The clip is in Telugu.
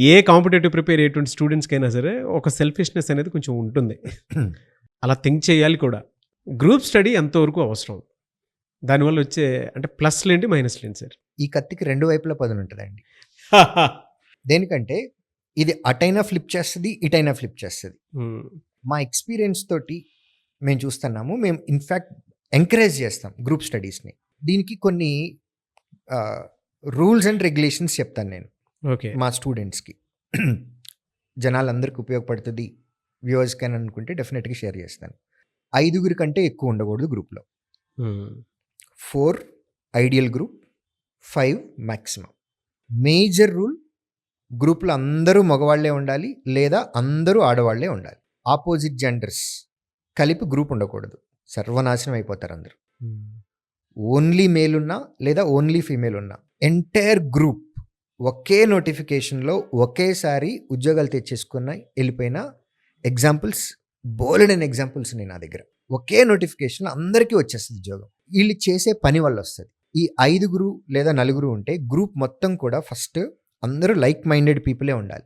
ఏ కాంపిటేటివ్ ప్రిపేర్ అయ్యేటువంటి స్టూడెంట్స్‌కైనా సరే ఒక సెల్ఫిష్‌నెస్ అనేది కొంచెం ఉంటుంది. అలా థింక్ చేయాలి కూడా. గ్రూప్ స్టడీ ఎంతవరకు అవసరం? దానివల్ల వచ్చే అంటే ప్లస్‌లేంటి? మైనస్‌లేంటి సార్? ఈ కత్తికి 2 వైపులా పదునుంటదండి. దేనికంటే ఇది అటైనా ఫ్లిప్ చేస్తది, ఇటైనా ఫ్లిప్ చేస్తది. హ్మ్. మా ఎక్స్‌పీరియన్స్ తోటి మేము చూస్తున్నాము. మేము ఇన్‌ఫాక్ట్ ఎంకరేజ్ చేస్తాం గ్రూప్ స్టడీస్‌ని. దీనికి కొన్ని రూల్స్ అండ్ రెగ్యులేషన్స్ చెప్తాను నేను ఓకే. మా స్టూడెంట్స్‌కి. జనాలందరికి ఉపయోగపడుతది. వ్యూవర్స్‌కని అనుకుంటే డెఫినెట్‌గా షేర్ చేస్తాను. 5 కంటే ఎక్కువ ఉండకూడదు గ్రూప్‌లో. హ్మ్. 4 ideal group, 5 maximum. Major rule గ్రూప్‌లో అందరూ మగవాళ్ళే ఉండాలి, లేదా అందరూ ఆడవాళ్ళే ఉండాలి. ఆపోజిట్ జెండర్స్ కలిపి గ్రూప్ ఉండకూడదు. సర్వనాశనం అయిపోతారు అందరూ. హ్మ్. ఓన్లీ మేల్ ఉన్నా లేదా ఓన్లీ ఫీమేల్ ఉన్నా ఎంటైర్ గ్రూప్ ఒకే నోటిఫికేషన్లో ఒకేసారి ఉద్యోగాలు తెచ్చేసుకున్న వెళ్ళిపోయిన ఎగ్జాంపుల్స్ బోలెడన్ ఎగ్జాంపుల్స్ ఉన్నాయి నా దగ్గర. ఒకే నోటిఫికేషన్లో అందరికీ వచ్చేస్తుంది ఉద్యోగం. వీళ్ళు చేసే పని వల్ల వస్తుంది. ఈ 5 లేదా 4 ఉంటే గ్రూప్ మొత్తం కూడా ఫస్ట్ అందరూ లైక్ మైండెడ్ పీపులే ఉండాలి.